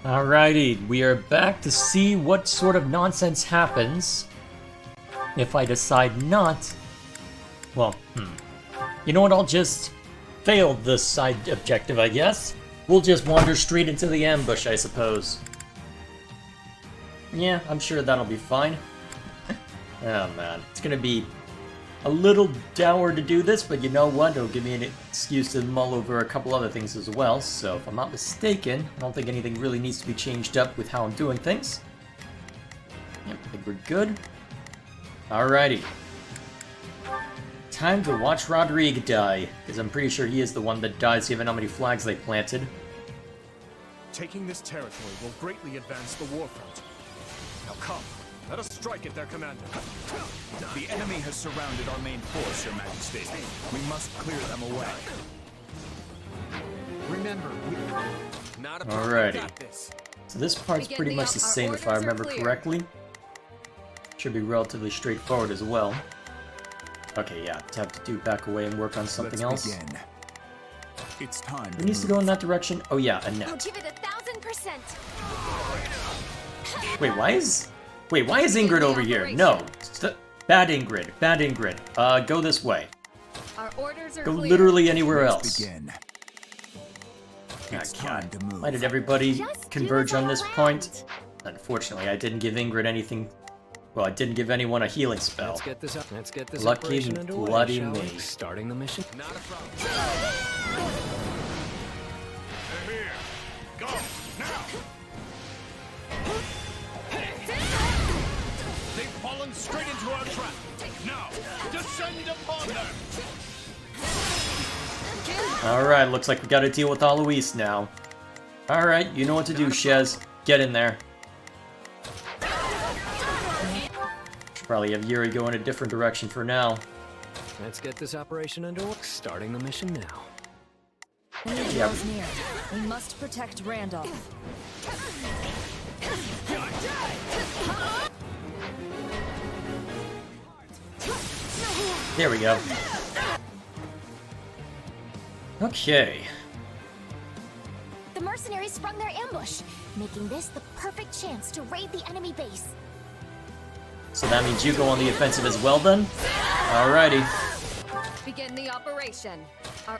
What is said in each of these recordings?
Alrighty, we are back to see what sort of nonsense happens if I decide not. Well, you know what, I'll just fail this side objective, I guess. We'll just wander straight into the ambush, I suppose. Yeah, I'm sure that'll be fine. Oh man, it's gonna be a little dour to do this, but you know what? It'll give me an excuse to mull over a couple other things as well, so if I'm not mistaken, I don't think anything really needs to be changed up with how I'm doing things. Yep, I think we're good. Alrighty. Time to watch Rodrigue die, because I'm pretty sure he is the one that dies given how many flags they planted. Taking this territory will greatly advance the war front. Now come, let us strike at their commander. The enemy has surrounded our main force, Your Majesty. We must clear them away. Remember, Not a Alrighty. So this part's pretty much the same if I remember correctly. Should be relatively straightforward as well. Okay, yeah, have to do back away and work on something else. Begin. It's time. Who needs to go in that direction? Oh yeah, I'll Annette. give it 1000%. Wait, why is Ingrid over here? No, bad Ingrid, bad Ingrid. Go this way. Our orders are Go clear. literally anywhere Let's else. begin. Ah, It's time God. to move. Why did everybody Just converge do as on I this planned. point? Unfortunately, I didn't give Ingrid anything. Well, I didn't give anyone a healing spell. Let's get this up. Let's get this Lucky operation underway, bloody shall we? me. Starting the mission. Not a problem. they're here. Go, now! They've fallen straight into our trap. Now, descend upon them! Alright, looks like we gotta deal with Alois now. Alright, you know what to do, Shez. Get in there. Should probably have Yuri go in a different direction for now. Let's get this operation underway. Starting the mission now. Angel's near. We must protect Randolph. There we go. Okay. The mercenaries sprung their ambush, making this the perfect chance to raid the enemy base. So that means you go on the offensive as well then? Alrighty. Begin the operation. A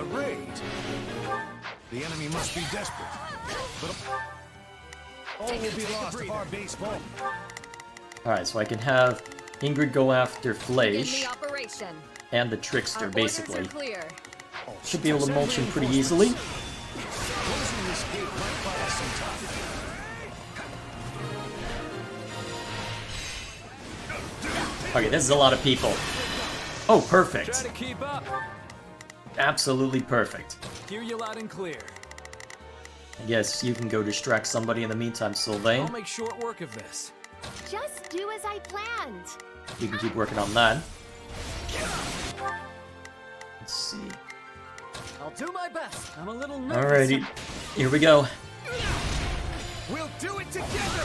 raid? The enemy must be desperate. But all will be lost if our base falls. Alright, so I can have Ingrid go after Begin Flage the operation. and the Trickster, Our orders basically. are clear. Should be able to mulch him pretty easily. Closing this gate might buy us some time. Okay, this is a lot of people. Oh, perfect. Try to keep up. Absolutely perfect. Hear you loud and clear. I guess you can go distract somebody in the meantime, I'll Sylvain. make short work of this. Just do as I planned. You can keep working on that. Let's see. I'll do my best. I'm a little nervous. Alrighty, here we go. We'll do it together!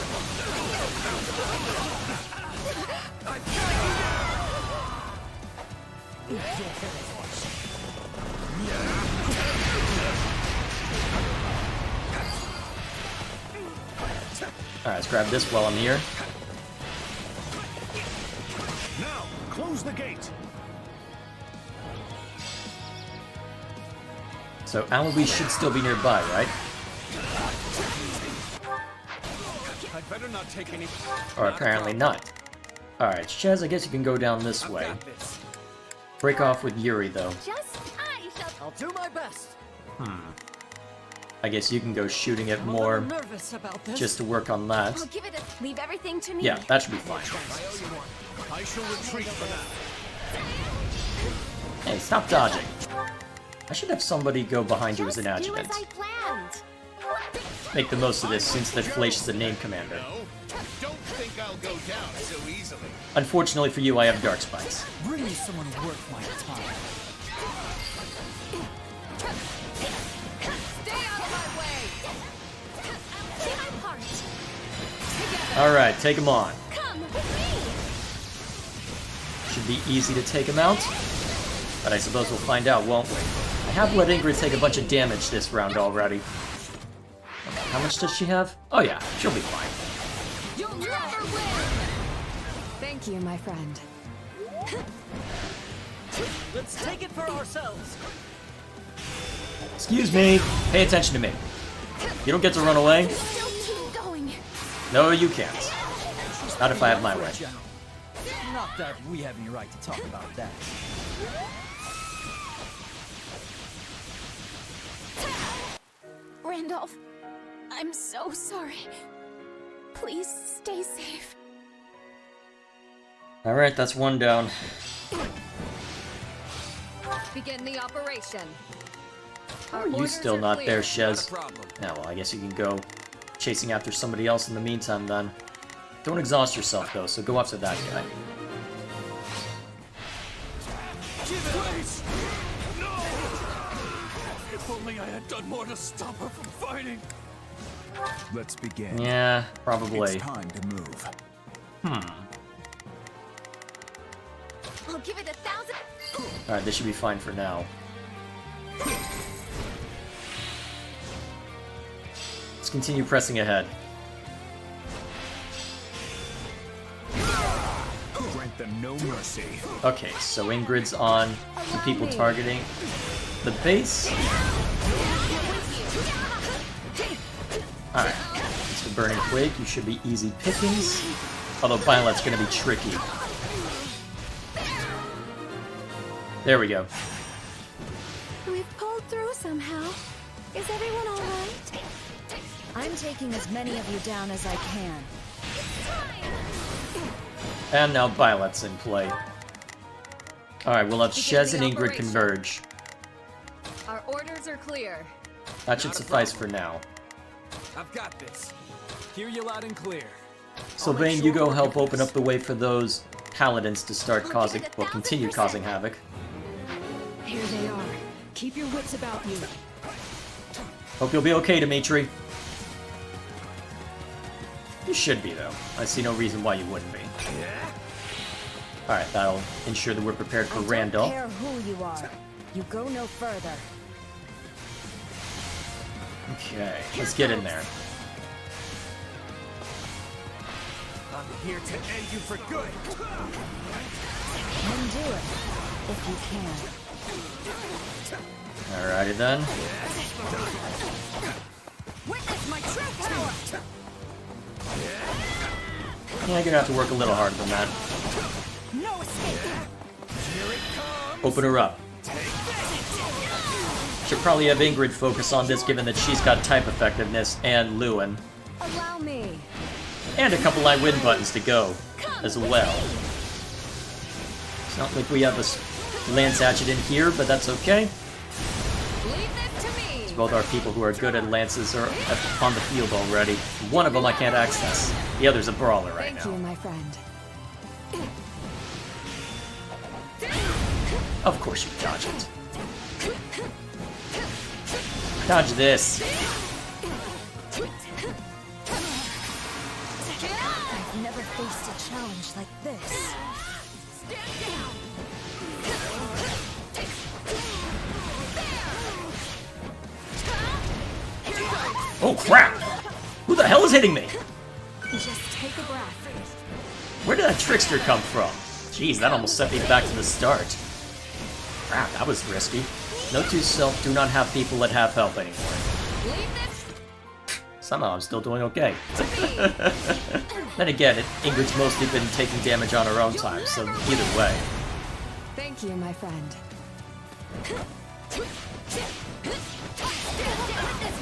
Alright, let's grab this while I'm here. Now, close the gate! So Alois should still be nearby, right? I'd better not take any... Or apparently not. Alright, Shez, I guess you can go down this way. Got this. Break off with Yuri, though. Just I shall. I'll do my best. I guess you can go shooting it I'm a more little nervous about this. just to work on that. I'll give it a. Leave everything to me. Yeah, that should be fine. I owe you one. I shall retreat for now. Hey, stop dodging. I should have somebody go behind you as Just an do as adjutant. I planned. Make the most of this since the Flash is the name commander. No, don't think I'll go down so easily. Unfortunately for you, I have Dark Spikes. Bring me someone worth my time. Stay out of my way. I'll do my part. Together. Alright, take him on. Come with me. Should be easy to take him out. But I suppose we'll find out, won't we? I have let Ingrid take a bunch of damage this round already. How much does she have? Oh yeah, she'll be fine. You'll never win! Thank you, my friend. Let's take it for ourselves. Excuse me. Pay attention to me. You don't get to run away. Still keep going. No, you can't. Not if I have my way. General. Not that we have any right to talk about that. Randolph, I'm so sorry. Please stay safe. Alright, that's one down. Begin the operation. How are you still not there, Shez? Not a problem. Yeah, well, I guess you can go chasing after somebody else in the meantime, then. Don't exhaust yourself, though, so go after that guy. Please! No! If only I had done more to stop her from fighting. Let's begin. Yeah, probably. It's time to move. I'll give it 1,000. Alright, this should be fine for now. Let's continue pressing ahead. Grant them no mercy. Okay, so Ingrid's on the people targeting the base. Alright, it's the Burning Quake. You should be easy pickings. Although Violet's gonna be tricky. There we go. We've pulled through somehow. Is everyone all right? I'm taking as many of you down as I can. And now Violet's in play. Alright, we'll have Shez and Ingrid converge. Our orders are clear. That should suffice for now. I've got this. Hear you loud and clear. Sylvain, you go help open up the way for those paladins to start causing, well, continue causing havoc. Here they are. Keep your wits about you. Hope you'll be okay, Dimitri. You should be, though. I see no reason why you wouldn't be. Alright, that'll ensure that we're prepared for Randolph. I don't care who you are. You go no further. Okay, let's get in there. I'm here to end you for good. And do it, if you can. Alrighty then. Witness my true power! Yeah, you're gonna have to work a little harder than that. No escape! Open her up. Should probably have Ingrid focus on this, given that she's got type effectiveness and Lewin. Allow me. And a couple light wind buttons to go as well. It's not like we have a lance hatchet in here, but that's okay. Leave this to me. Both our people who are good at lances are on the field already. One of them I can't access. The other's a brawler right Thank you, now. my friend. Of course you dodge it. Dodge this. I've never faced a challenge like this. Oh crap! Who the hell is hitting me? Just take a breath. Where did that trickster come from? Jeez, that almost sent me back to the start. Crap, that was risky. Note to self, do not have people at half health anymore. Leave this Somehow I'm still doing okay. Then again, Ingrid's mostly been taking damage on her own time, so either way. Thank you, my friend.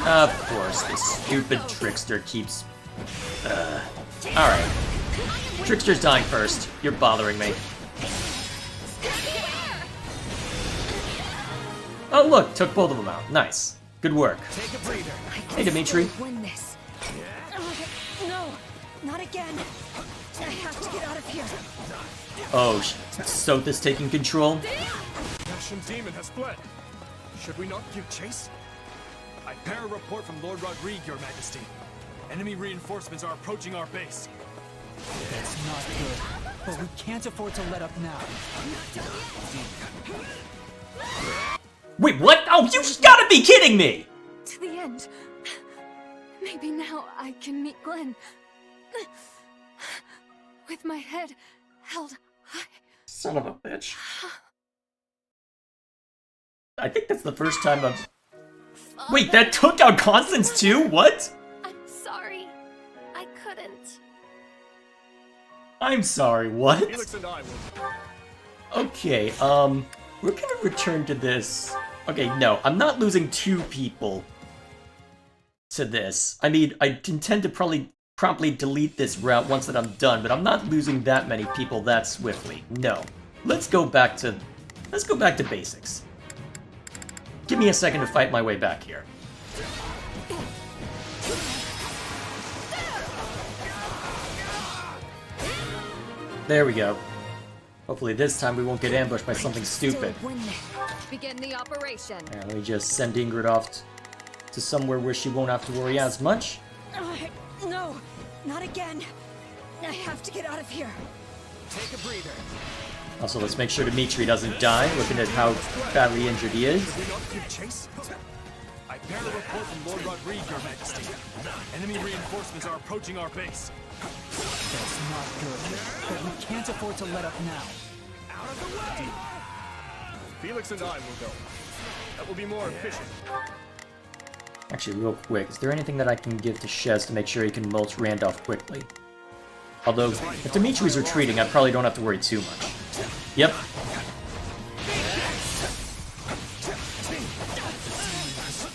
Of course, this stupid trickster keeps... Alright. Trickster's dying first. You're bothering me. Oh look, took both of them out. Nice. Good work. Take a breather. Hey, Dimitri. Win this. No, not again. I have to get out of here. Oh, Soth is taking control. Ashen Demon has fled. Should we not give chase? I bear a report from Lord Rodrigue, Your Majesty. Enemy reinforcements are approaching our base. That's not good. But we can't afford to let up now. Wait, what? Oh, you gotta be kidding me! To the end. Maybe now I can meet Glenn. With my head held high. Son of a bitch. I think that's the first time I've... Wait, that took out Constance too? What? I'm sorry. I couldn't. I'm sorry, what? Felix and I will. Okay, we're gonna return to this. Okay, no, I'm not losing 2 people to this. I mean, I intend to probably promptly delete this route once that I'm done, but I'm not losing that many people that swiftly. No. Let's go back to basics. Give me a second to fight my way back here. There we go. Hopefully this time we won't get ambushed by something stupid. Begin the operation. And let me just send Ingrid off to somewhere where she won't have to worry as much. No, not again. I have to get out of here. Take a breather. Also, let's make sure Dimitri doesn't die, looking at how badly injured he is. Should we not give chase? I bear a report from Lord Rodrigue, Your Majesty. Enemy reinforcements are approaching our base. That's not good, but we can't afford to let up now. Out of the way! Felix and I will go. That will be more efficient. Actually, real quick, is there anything that I can give to Shez to make sure he can mulch Randolph quickly? Although, if Dimitri's retreating, I probably don't have to worry too much. Yep.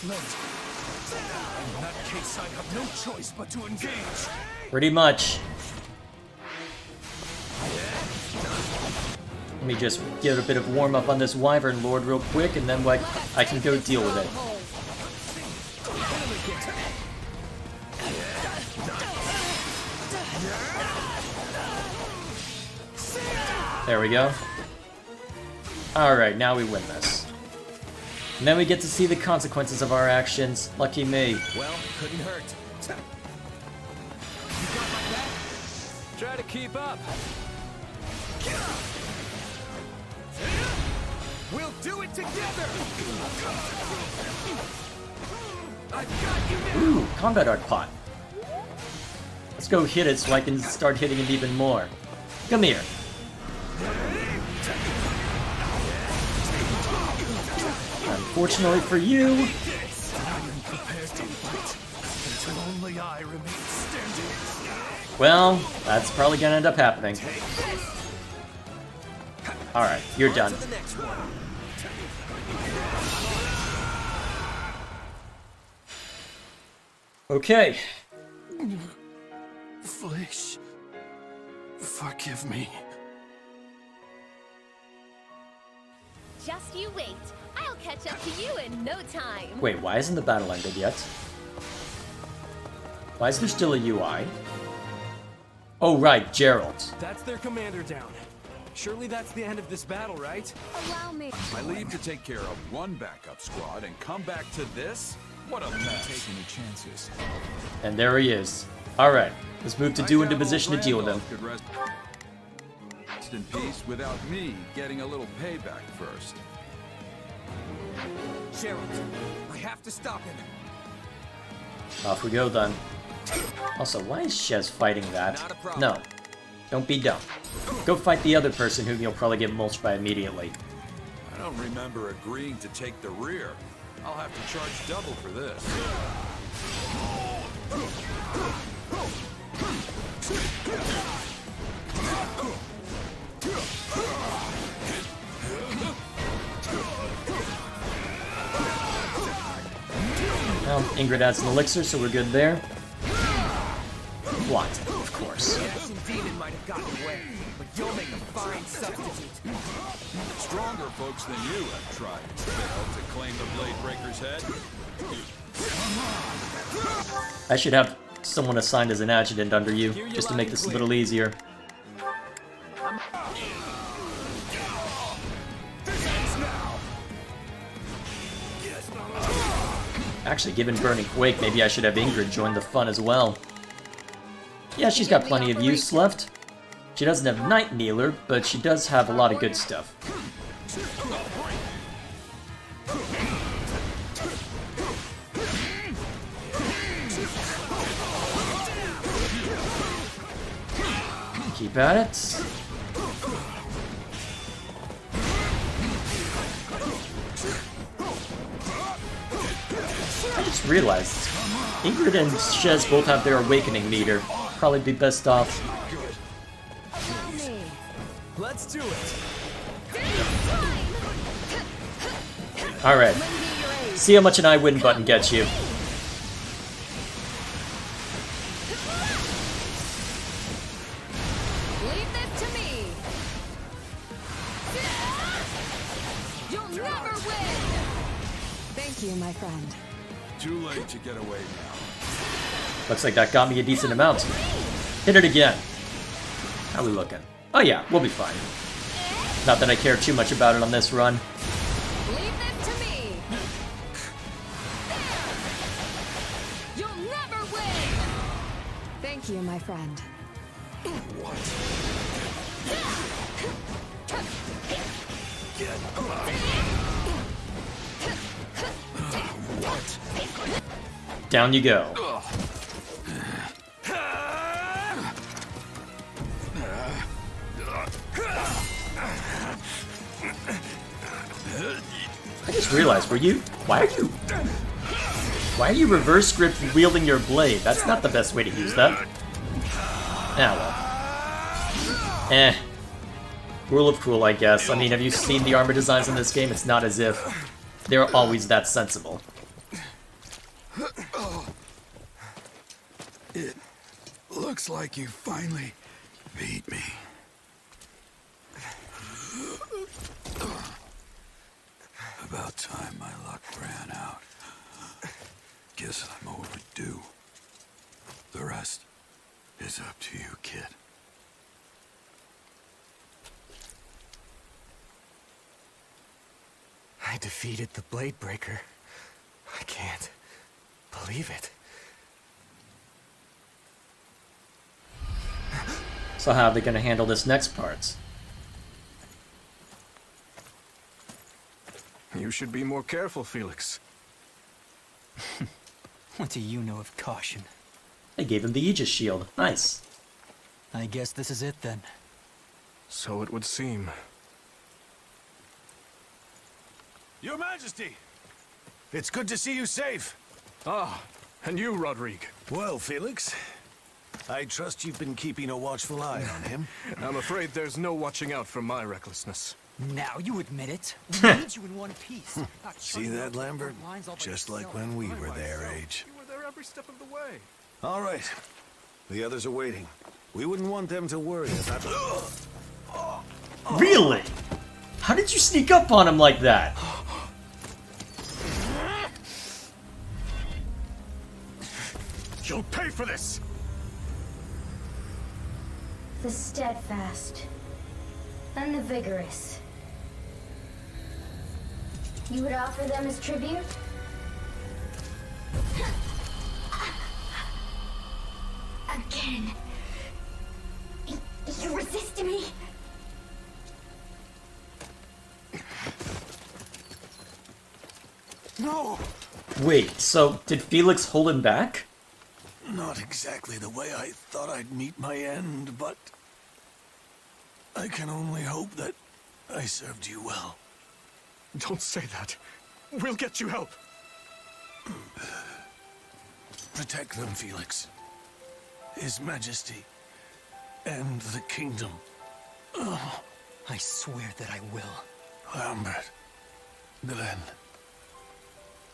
In that case, I have no choice but to engage. Pretty much. Let me just get a bit of warm-up on this Wyvern Lord real quick, and then I can go deal with it. There we go. Alright, now we win this. And then we get to see the consequences of our actions. Lucky me. Well, couldn't hurt. Try to keep up. We'll do it together! I've got you now! Ooh, combat art pot. Let's go hit it so I can start hitting it even more. Come here. Unfortunately for you, I am prepared to fight until only I remain standing. well, that's probably gonna end up happening. Alright, you're done. Okay. Flesh, forgive me. Just you wait. I'll catch up to you in no time. Wait, why isn't the battle ended yet? Why is there still a UI? Oh right, Jeralt. That's their commander down. Surely that's the end of this battle, right? Allow me. I leave to take care of one backup squad and come back to this? What a mess. Take any chances. And there he is. Alright, let's move to into position to deal with him. Could rest in peace without me getting a little payback first. Jeralt, I have to stop him. Off we go then. Also, why is Shez fighting that? No. Don't be dumb. Go fight the other person whom you'll probably get mulched by immediately. I don't remember agreeing to take the rear. I'll have to charge double for this. Well, Ingrid adds an elixir, so we're good there. What? Of course. Some demon might have gotten away, but you'll make a fine substitute. Stronger folks than you have tried and failed to claim the Blade Breaker's head. I should have someone assigned as an adjutant under you, just to make this a little easier. Actually, given Burning Quake, maybe I should have Ingrid join the fun as well. Yeah, she's got plenty of use left. She doesn't have Night Kneeler, but she does have a lot of good stuff. Keep at it. I just realized Ingrid and Shez both have their awakening meter. Probably be best off. Let's do it. Alright. See how much an I win button gets you. Leave this to me. You'll never win. Thank you, my friend. Too late to get away now. Looks like that got me a decent amount. Hit it again. How we looking? Oh yeah, we'll be fine. Not that I care too much about it on this run. Leave this to me. You'll never win. Thank you, my friend. Down you go. I just realized, why are you reverse grip wielding your blade? That's not the best way to use that. Ah well. Eh. Rule of cool, I guess. I mean, have you seen the armor designs in this game? It's not as if they're always that sensible. It looks like you finally beat me. About time my luck ran out. Guess I'm overdue. The rest is up to you, kid. I defeated the Blade Breaker. I can't believe it. So how are they gonna handle this next part? You should be more careful, Felix. What do you know of caution? They gave him the Aegis shield. Nice. I guess this is it then. So it would seem. Your Majesty! It's good to see you safe. Ah, and you, Rodrigue. Well, Felix, I trust you've been keeping a watchful eye on him. I'm afraid there's no watching out for my recklessness. Now you admit it. We need you in one piece. Not See trying that, to Lambert? lines all by Just like yourself. when we were their age. You were there every step of the way. All right. The others are waiting. We wouldn't want them to worry about... Really? How did you sneak up on him like that? You'll pay for this! The steadfast and the vigorous. You would offer them as tribute? Again. You resist me? No! Wait, so did Felix hold him back? Not exactly the way I thought I'd meet my end, but... I can only hope that I served you well. Don't say that. We'll get you help. Protect them, Felix. His Majesty. And the kingdom. I swear that I will. Lambert. Glenn.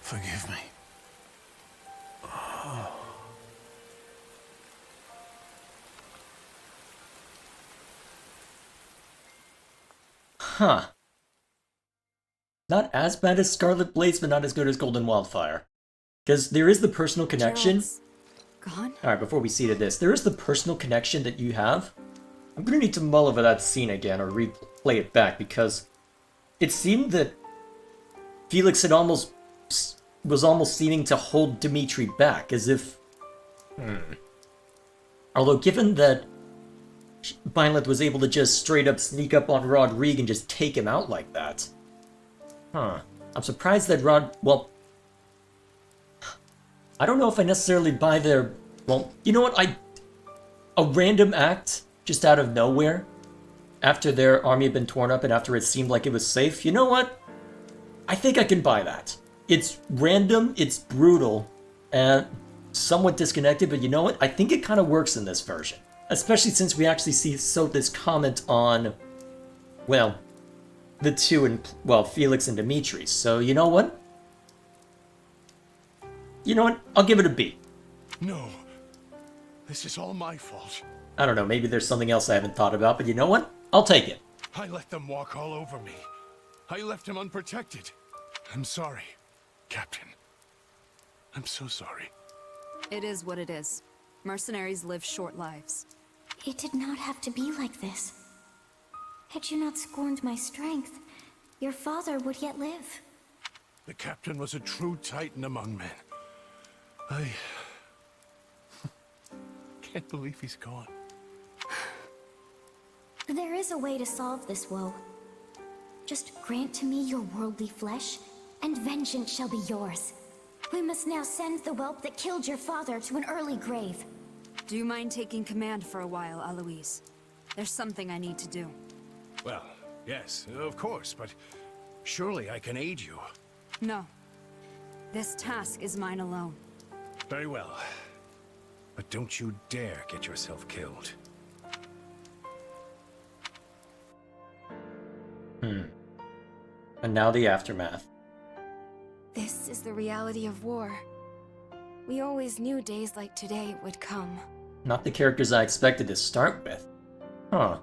Forgive me. Huh. Not as bad as Scarlet Blaze, but not as good as Golden Wildfire. Because there is the personal connection. Jeralt's gone? Alright, before we see to this, there is the personal connection that you have. I'm gonna need to mull over that scene again, or replay it back, because it seemed that Felix had was almost seeming to hold Dimitri back, as if... Although given that Violet was able to just straight up sneak up on Rodrigue and just take him out like that. Huh. I'm surprised that well... I don't know if I necessarily buy their... Well, you know what? A random act just out of nowhere, after their army had been torn up and after it seemed like it was safe, you know what? I think I can buy that. It's random, it's brutal, and somewhat disconnected, but you know what? I think it kind of works in this version. Especially since we actually see this comment on, well, the two, and well, Felix and Dimitri. So you know what? You know what? I'll give it a B. No. This is all my fault. I don't know, maybe there's something else I haven't thought about, but you know what? I'll take it. I let them walk all over me. I left him unprotected. I'm sorry, Captain. I'm so sorry. It is what it is. Mercenaries live short lives. It did not have to be like this. Had you not scorned my strength, your father would yet live. The captain was a true titan among men. I can't believe he's gone. There is a way to solve this woe. Just grant to me your worldly flesh, and vengeance shall be yours. We must now send the whelp that killed your father to an early grave. Do you mind taking command for a while, Aloise? There's something I need to do. Well, yes, of course, but surely I can aid you. No. This task is mine alone. Very well. But don't you dare get yourself killed. And now the aftermath. This is the reality of war. We always knew days like today would come. Not the characters I expected to start with. Huh.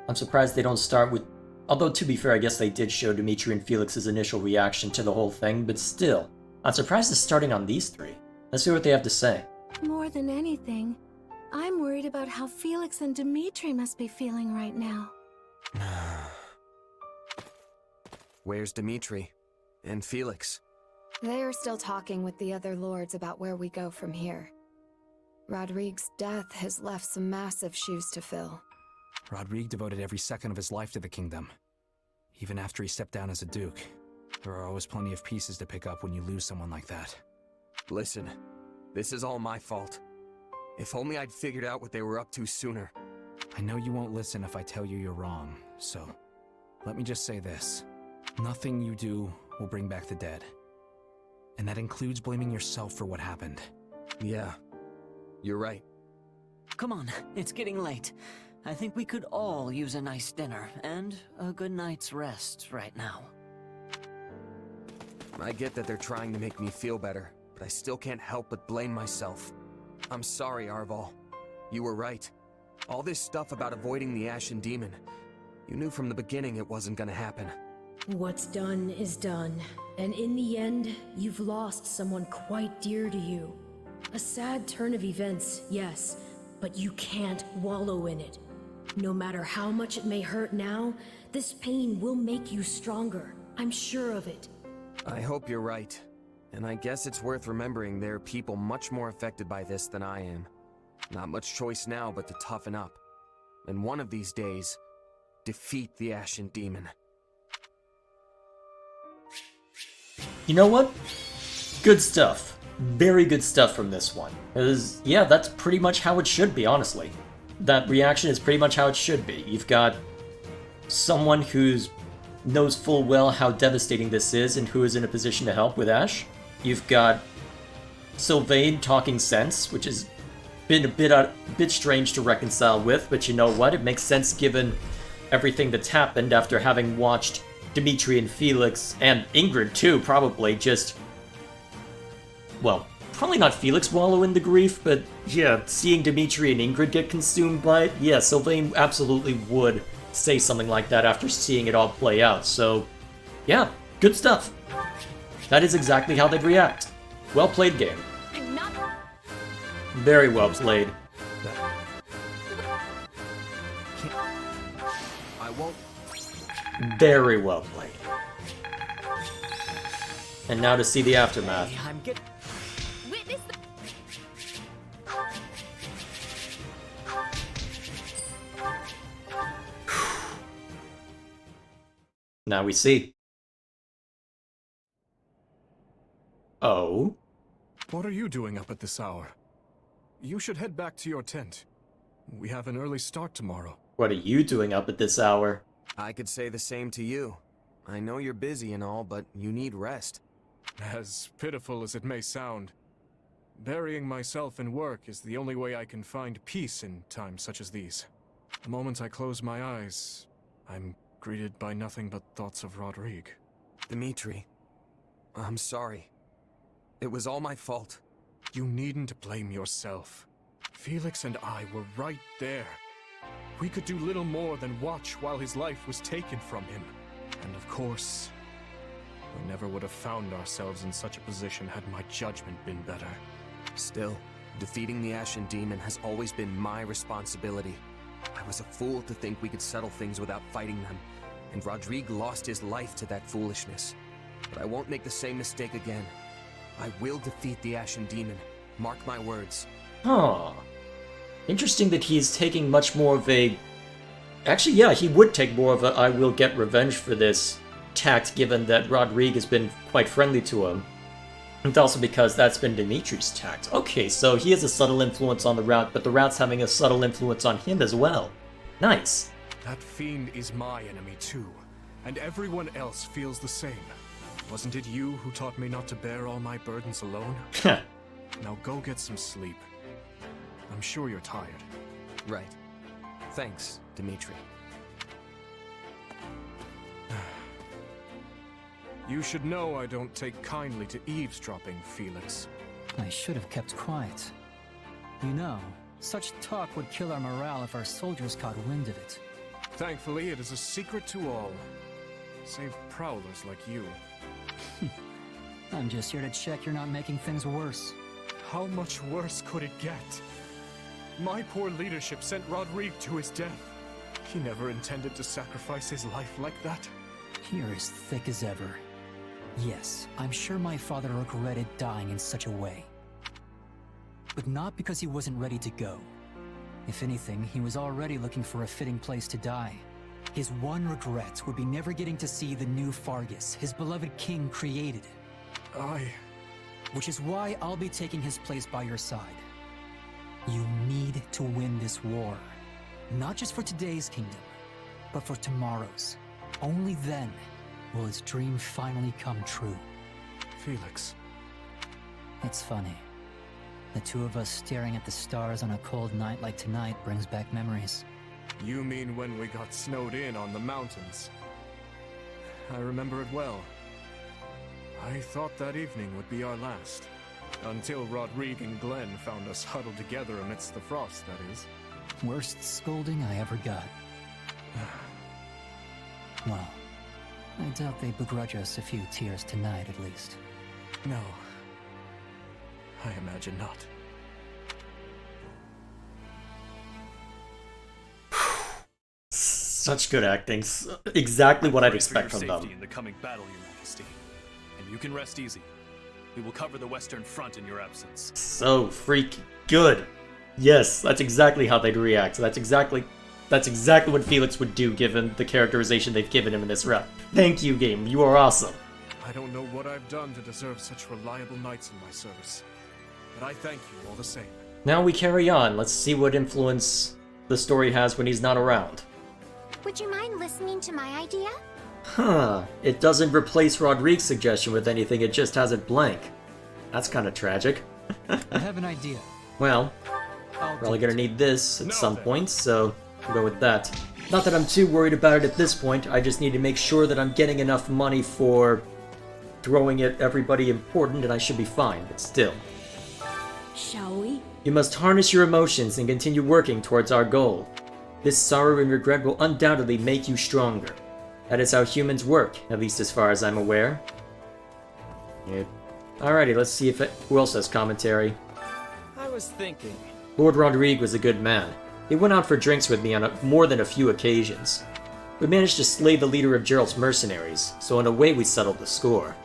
I'm surprised they don't start with... Although, to be fair, I guess they did show Dimitri and Felix's initial reaction to the whole thing, but still. I'm surprised it's starting on these three. Let's see what they have to say. More than anything, I'm worried about how Felix and Dimitri must be feeling right now. Where's Dimitri? And Felix? They are still talking with the other lords about where we go from here. Rodrigue's death has left some massive shoes to fill. Rodrigue devoted every second of his life to the kingdom. Even after he stepped down as a duke, there are always plenty of pieces to pick up when you lose someone like that. Listen, this is all my fault. If only I'd figured out what they were up to sooner. I know you won't listen if I tell you you're wrong, so let me just say this. Nothing you do will bring back the dead. And that includes blaming yourself for what happened. Yeah, you're right. Come on, it's getting late. I think we could all use a nice dinner and a good night's rest right now. I get that they're trying to make me feel better, but I still can't help but blame myself. I'm sorry, Arval. You were right. All this stuff about avoiding the Ashen Demon, you knew from the beginning it wasn't gonna happen. What's done is done, and in the end, you've lost someone quite dear to you. A sad turn of events, yes, but you can't wallow in it. No matter how much it may hurt now, this pain will make you stronger. I'm sure of it. I hope you're right. And I guess it's worth remembering there are people much more affected by this than I am. Not much choice now but to toughen up. And one of these days, defeat the Ashen Demon. You know what? Good stuff. Very good stuff from this one. Because, yeah, that's pretty much how it should be, honestly. That reaction is pretty much how it should be. You've got someone who knows full well how devastating this is and who is in a position to help with Ash. You've got Sylvain talking sense, which has been a bit strange to reconcile with, but you know what? It makes sense given everything that's happened after having watched Dimitri and Felix, and Ingrid too, probably, just... Well, probably not Felix wallow in the grief, but yeah, seeing Dimitri and Ingrid get consumed by it, yeah, Sylvain absolutely would say something like that after seeing it all play out, so yeah, good stuff. That is exactly how they'd react. Well played game. Very well played. I won't. Very well played. And now to see the aftermath. I'm good. Witness Now we see. Oh? What are you doing up at this hour? You should head back to your tent. We have an early start tomorrow. What are you doing up at this hour? I could say the same to you. I know you're busy and all, but you need rest. As pitiful as it may sound, burying myself in work is the only way I can find peace in times such as these. The moment I close my eyes, I'm greeted by nothing but thoughts of Rodrigue. Dimitri, I'm sorry. It was all my fault. You needn't blame yourself. Felix and I were right there. We could do little more than watch while his life was taken from him. And of course, we never would have found ourselves in such a position had my judgment been better. Still, defeating the Ashen Demon has always been my responsibility. I was a fool to think we could settle things without fighting them, and Rodrigue lost his life to that foolishness. But I won't make the same mistake again. I will defeat the Ashen Demon. Mark my words. Huh. Interesting that he's taking much more of a... Actually, yeah, he would take more of a I will get revenge for this tact, given that Rodrigue has been quite friendly to him. And also because that's been Dimitri's tact. Okay, so he has a subtle influence on the route, but the route's having a subtle influence on him as well. Nice. That fiend is my enemy too, and everyone else feels the same. Wasn't it you who taught me not to bear all my burdens alone? Now go get some sleep. I'm sure you're tired. Right. Thanks, Dimitri. You should know I don't take kindly to eavesdropping, Felix. I should have kept quiet. You know, such talk would kill our morale if our soldiers caught wind of it. Thankfully, it is a secret to all. Save prowlers like you. I'm just here to check you're not making things worse. How much worse could it get? My poor leadership sent Rodrigue to his death. He never intended to sacrifice his life like that. You're as thick as ever. Yes, I'm sure my father regretted dying in such a way. But not because he wasn't ready to go. If anything, he was already looking for a fitting place to die. His one regret would be never getting to see the new Fargus, his beloved king, created. Which is why I'll be taking his place by your side. You need to win this war. Not just for today's kingdom, but for tomorrow's. Only then will his dream finally come true. Felix. It's funny. The two of us staring at the stars on a cold night like tonight brings back memories. You mean when we got snowed in on the mountains? I remember it well. I thought that evening would be our last. Until Rodrigue and Glenn found us huddled together amidst the frost, that is. Worst scolding I ever got. Well, I doubt they begrudge us a few tears tonight, at least. No. I imagine not. Such good acting. Exactly what I'd expect from them. In the coming battle, Your Majesty. And you can rest easy. We will cover the Western Front in your absence. So freaking good. Yes, that's exactly how they'd react. That's exactly what Felix would do given the characterization they've given him in this route. Thank you, game. You are awesome. I don't know what I've done to deserve such reliable knights in my service, but I thank you all the same. Now we carry on. Let's see what influence the story has when he's not around. Would you mind listening to my idea? Huh. It doesn't replace Rodrigue's suggestion with anything, it just has it blank. That's kind of tragic. I have an idea. Well, probably gonna need this at some point, so we'll go with that. Not that I'm too worried about it at this point, I just need to make sure that I'm getting enough money for throwing at everybody important, and I should be fine, but still. Shall we? You must harness your emotions and continue working towards our goal. This sorrow and regret will undoubtedly make you stronger. That is how humans work, at least as far as I'm aware. Yeah. Alrighty, let's see who else has commentary. I was thinking. Lord Rodrigue was a good man. He went out for drinks with me on more than a few occasions. We managed to slay the leader of Jeralt's mercenaries, so in a way we settled the score.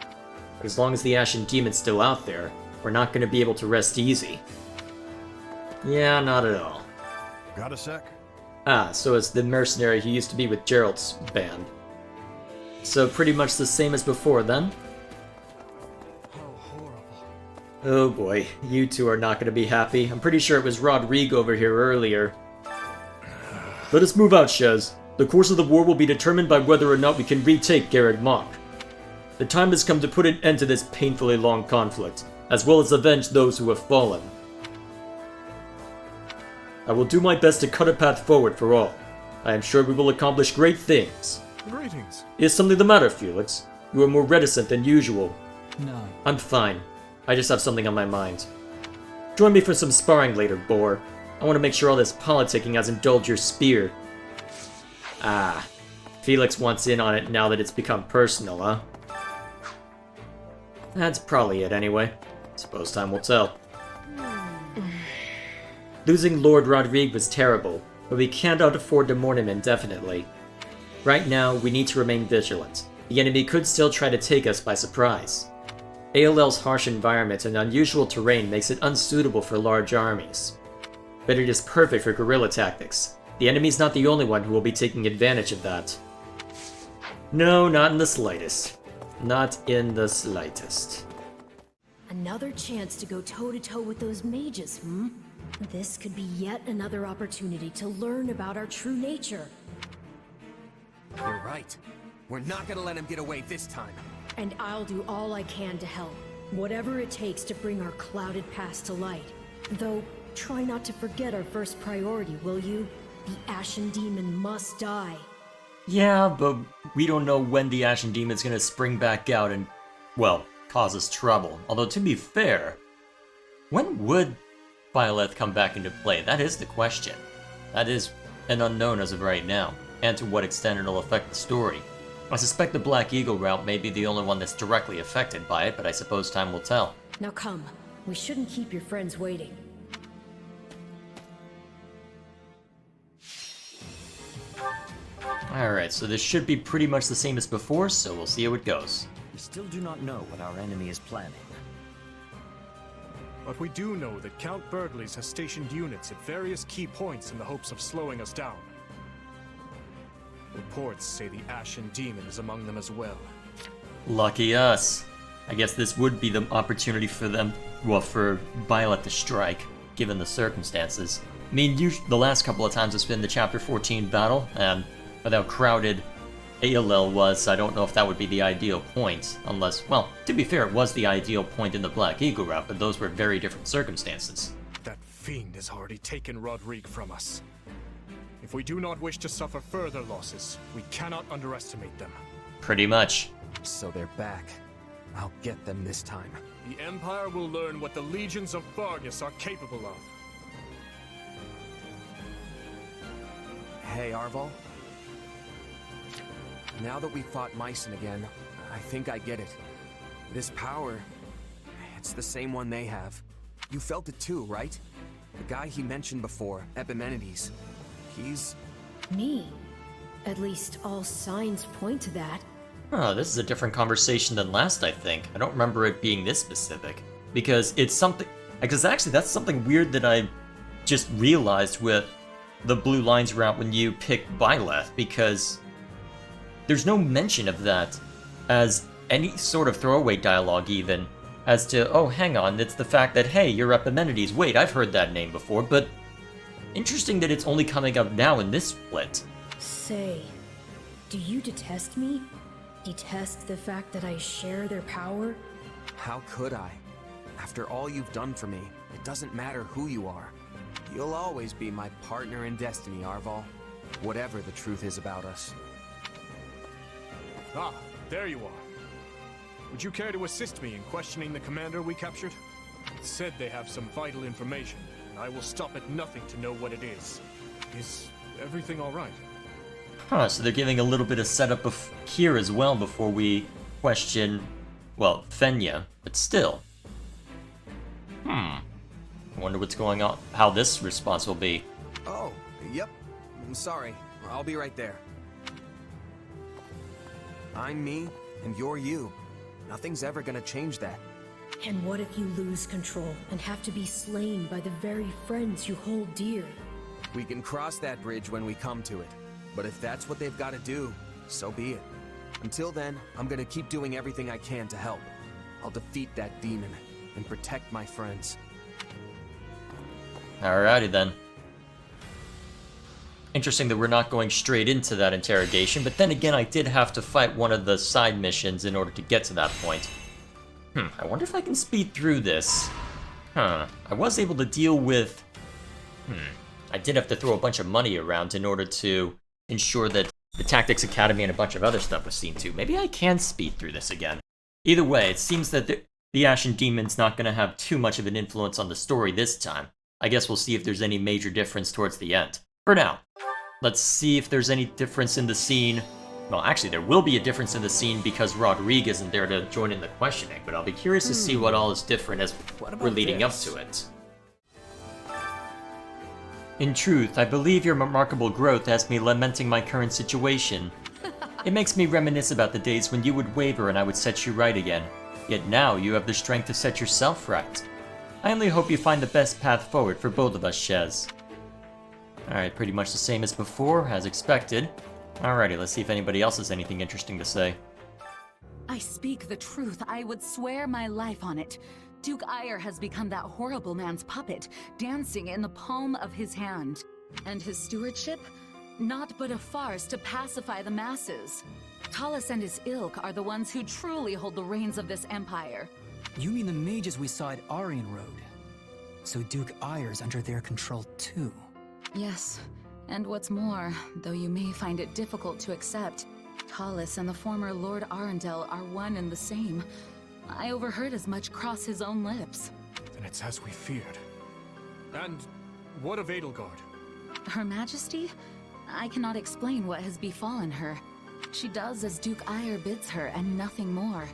But as long as the Ashen Demon's still out there, we're not going to be able to rest easy. Yeah, not at all. Got a sec? Ah, so it's the mercenary who used to be with Jeralt's band. So pretty much the same as before, then? Oh boy, you two are not going to be happy. I'm pretty sure it was Rodrigue over here earlier Let us move out, Shez. The course of the war will be determined by whether or not we can retake Garreg Mach. The time has come to put an end to this painfully long conflict, as well as avenge those who have fallen. I will do my best to cut a path forward for all. I am sure we will accomplish great things. Greetings. Is something the matter, Felix? You are more reticent than usual. No. I'm fine. I just have something on my mind. Join me for some sparring later, Boar. I want to make sure all this politicking hasn't dulled your spear. Ah. Felix wants in on it now that it's become personal, huh? That's probably it anyway. Suppose time will tell. Losing Lord Rodrigue was terrible, but we cannot afford to mourn him indefinitely. Right now, we need to remain vigilant. The enemy could still try to take us by surprise. ALL's harsh environment and unusual terrain makes it unsuitable for large armies. But it is perfect for guerrilla tactics. The enemy's not the only one who will be taking advantage of that. No, not in the slightest. Not in the slightest. Another chance to go toe-to-toe with those mages, hmm? This could be yet another opportunity to learn about our true nature. You're right. We're not gonna let him get away this time. And I'll do all I can to help. Whatever it takes to bring our clouded past to light. Though, try not to forget our first priority, will you? The Ashen Demon must die. Yeah, but we don't know when the Ashen Demon's gonna spring back out and, well, cause us trouble. Although, to be fair, when would Byleth come back into play? That is the question. That is an unknown as of right now, and to what extent it'll affect the story. I suspect the Black Eagle route may be the only one that's directly affected by it, but I suppose time will tell. Now come, we shouldn't keep your friends waiting. Alright, so this should be pretty much the same as before, so we'll see how it goes. We still do not know what our enemy is planning. But we do know that Count Burgles has stationed units at various key points in the hopes of slowing us down. Reports say the Ashen Demon is among them as well. Lucky us. I guess this would be the opportunity for them, well, for Byleth to strike, given the circumstances. I mean, the last couple of times it's been the Chapter 14 battle, and with how crowded ALL was, I don't know if that would be the ideal point, unless, well, to be fair, it was the ideal point in the Black Eagle route, but those were very different circumstances. That fiend has already taken Rodrigue from us. If we do not wish to suffer further losses, we cannot underestimate them. Pretty much. So they're back. I'll get them this time. The Empire will learn what the legions of Vargas are capable of. Hey, Arval. Now that we fought Mycen again, I think I get it. This power, it's the same one they have. You felt it too, right? The guy he mentioned before, Epimenides. He's... Me? At least all signs point to that. Oh, this is a different conversation than last, I think. I don't remember it being this specific. Because it's something... Because actually, that's something weird that I just realized with the Blue Lines route when you pick Byleth, because there's no mention of that as any sort of throwaway dialogue even, as to, oh, hang on, it's the fact that, hey, you're Epimenides. Wait, I've heard that name before, but interesting that it's only coming up now in this split. Say, do you detest me? Detest the fact that I share their power? How could I? After all you've done for me, it doesn't matter who you are. You'll always be my partner in destiny, Arval. Whatever the truth is about us. Ah, there you are. Would you care to assist me in questioning the commander we captured? It said they have some vital information, and I will stop at nothing to know what it is. Is everything all right? Huh, so they're giving a little bit of setup here as well before we question, well, Fenya, but still. I wonder what's going on, how this response will be. Oh, yep. I'm sorry. I'll be right there. I'm me, and you're you. Nothing's ever gonna change that. And what if you lose control and have to be slain by the very friends you hold dear? We can cross that bridge when we come to it. But if that's what they've got to do, so be it. Until then, I'm gonna keep doing everything I can to help. I'll defeat that demon and protect my friends. Alrighty then. Interesting that we're not going straight into that interrogation, but then again, I did have to fight one of the side missions in order to get to that point. I wonder if I can speed through this. I was able to deal with... I did have to throw a bunch of money around in order to ensure that the Tactics Academy and a bunch of other stuff was seen to. Maybe I can speed through this again. Either way, it seems that the Ashen Demon's not going to have too much of an influence on the story this time. I guess we'll see if there's any major difference towards the end. For now, let's see if there's any difference in the scene. Well, actually, there will be a difference in the scene because Rodrigue isn't there to join in the questioning, but I'll be curious to see what all is different as we're leading up to it. In truth, I believe your remarkable growth has me lamenting my current situation. It makes me reminisce about the days when you would waver and I would set you right again. Yet now you have the strength to set yourself right. I only hope you find the best path forward for both of us, Shez. Alright, pretty much the same as before, as expected. Alrighty, let's see if anybody else has anything interesting to say. I speak the truth. I would swear my life on it. Duke Ire has become that horrible man's puppet, dancing in the palm of his hand. And his stewardship? Not but a farce to pacify the masses. Talus and his ilk are the ones who truly hold the reins of this empire. You mean the mages we saw at Aryan Road? So Duke Ire's under their control too? Yes, and what's more, though you may find it difficult to accept, Talus and the former Lord Arundel are one and the same. I overheard as much cross his own lips. Then it's as we feared. And what of Edelgard? Her Majesty? I cannot explain what has befallen her. She does as Duke Ire bids her and nothing more.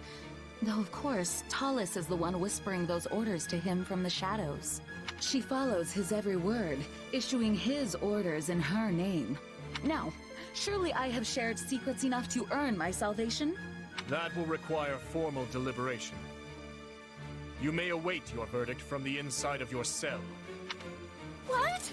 Though of course, Talus is the one whispering those orders to him from the shadows. She follows his every word, issuing his orders in her name. Now, surely I have shared secrets enough to earn my salvation? That will require formal deliberation. You may await your verdict from the inside of your cell. What?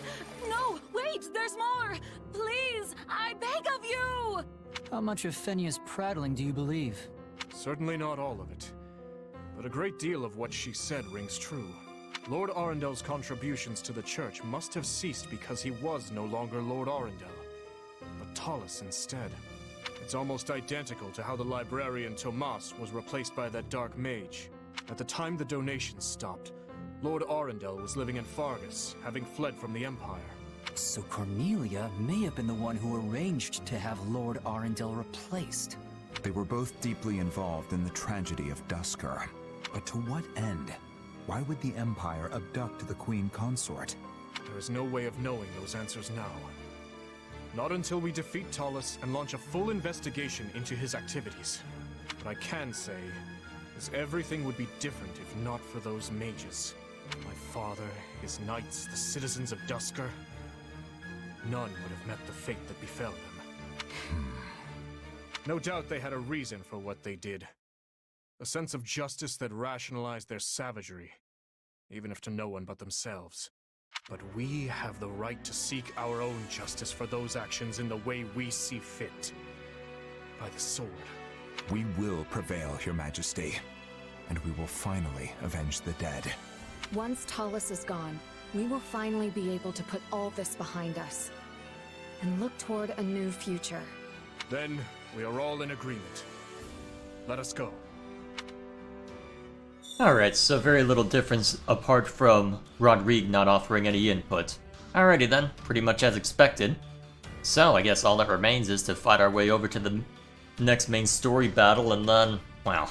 No, wait, there's more! Please, I beg of you! How much of Fenia's prattling do you believe? Certainly not all of it. But a great deal of what she said rings true. Lord Arundel's contributions to the church must have ceased because he was no longer Lord Arundel, but Talus instead. It's almost identical to how the librarian Tomas was replaced by that dark mage. At the time the donations stopped, Lord Arundel was living in Fargus, having fled from the Empire. So Cornelia may have been the one who arranged to have Lord Arundel replaced. They were both deeply involved in the tragedy of Duscur. But to what end? Why would the Empire abduct the Queen Consort? There is no way of knowing those answers now. Not until we defeat Talus and launch a full investigation into his activities. What I can say is everything would be different if not for those mages. My father, his knights, the citizens of Duscur. None would have met the fate that befell them. No doubt they had a reason for what they did. A sense of justice that rationalized their savagery, even if to no one but themselves. But we have the right to seek our own justice for those actions in the way we see fit. By the sword. We will prevail, Your Majesty. And we will finally avenge the dead. Once Talus is gone, we will finally be able to put all this behind us. And look toward a new future. Then, we are all in agreement. Let us go. Alright, so very little difference apart from Rodrigue not offering any input. Alrighty then, pretty much as expected. So, I guess all that remains is to fight our way over to the next main story battle, and then, well,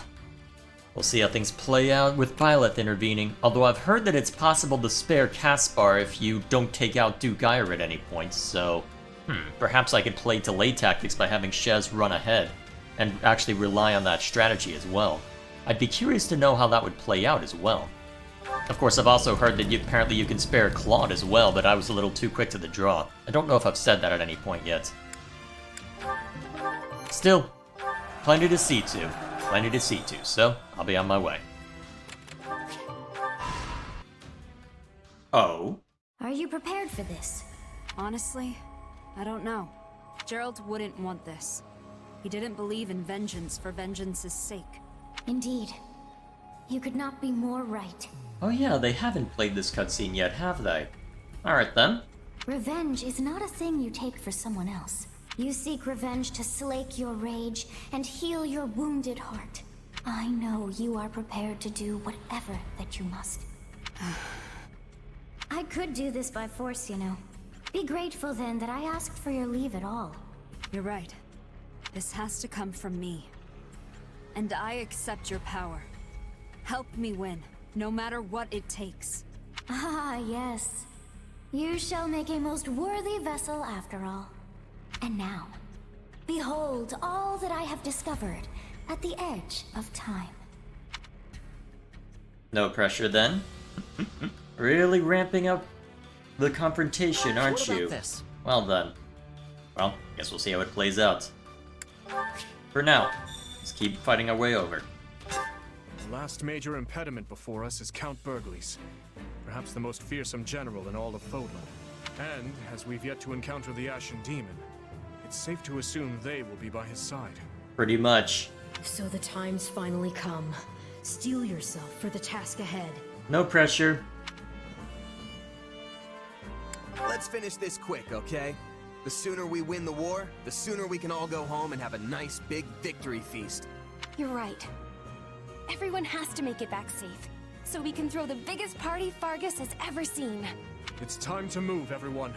we'll see how things play out with Byleth intervening. Although I've heard that it's possible to spare Caspar if you don't take out Duke Ire at any point, so perhaps I could play delay tactics by having Shez run ahead, and actually rely on that strategy as well. I'd be curious to know how that would play out as well. Of course, I've also heard that apparently you can spare Claude as well, but I was a little too quick to the draw. I don't know if I've said that at any point yet. Still, plenty to see to. Plenty to see to, so I'll be on my way. Oh? Are you prepared for this? Honestly, I don't know. Jeralt wouldn't want this. He didn't believe in vengeance for vengeance's sake. Indeed. You could not be more right. Oh yeah, they haven't played this cutscene yet, have they? Alright then. Revenge is not a thing you take for someone else. You seek revenge to slake your rage and heal your wounded heart. I know you are prepared to do whatever that you must. I could do this by force, you know. Be grateful then that I asked for your leave at all. You're right. This has to come from me. And I accept your power. Help me win, no matter what it takes. Ah, yes. You shall make a most worthy vessel after all. And now, behold all that I have discovered at the edge of time. No pressure then. Really ramping up the confrontation, aren't you? Well done. Well, guess we'll see how it plays out. For now, let's keep fighting our way over. The last major impediment before us is Count Burgles, perhaps the most fearsome general in all of Fodlan. And, as we've yet to encounter the Ashen Demon, it's safe to assume they will be by his side. Pretty much. So the time's finally come. Steel yourself for the task ahead. No pressure. Let's finish this quick, okay? The sooner we win the war, the sooner we can all go home and have a nice big victory feast. You're right. Everyone has to make it back safe, so we can throw the biggest party Fargus has ever seen. It's time to move, everyone.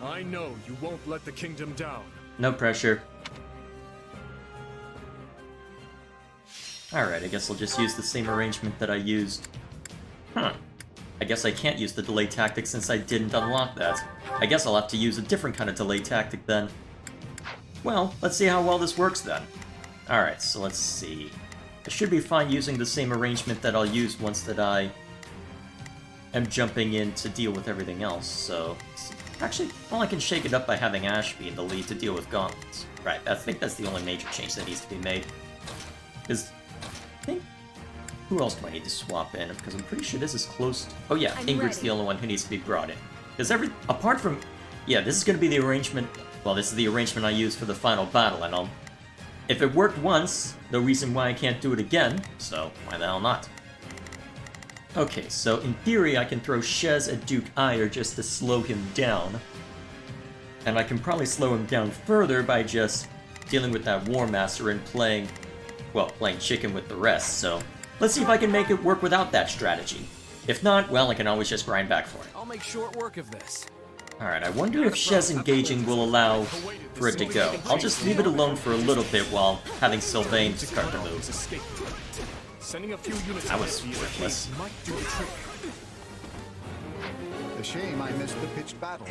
I know you won't let the kingdom down. No pressure. Alright, I guess I'll just use the same arrangement that I used. I guess I can't use the delay tactic since I didn't unlock that. I guess I'll have to use a different kind of delay tactic then. Well, let's see how well this works then. Alright, so let's see. I should be fine using the same arrangement that I'll use once that I am jumping in to deal with everything else, so... Actually, well, I can shake it up by having Ash be in the lead to deal with gauntlets. Right, I think that's the only major change that needs to be made. Because, I think... Who else do I need to swap in? Because I'm pretty sure this is close to... Oh yeah, Ingrid's the only one who needs to be brought in. Because apart from... Yeah, this is going to be the arrangement... Well, this is the arrangement I used for the final battle, and I'll... If it worked once, no reason why I can't do it again, so why the hell not? Okay, so in theory I can throw Shez at Duke Ire just to slow him down. And I can probably slow him down further by just dealing with that War Master and playing chicken with the rest, so... Let's see if I can make it work without that strategy. If not, well, I can always just grind back for it. I'll make short work of this. Alright, I wonder if Shez engaging will allow for it to go. I'll just leave it alone for a little bit while having Sylvain start to move. That was worthless. A shame I missed the pitched battle.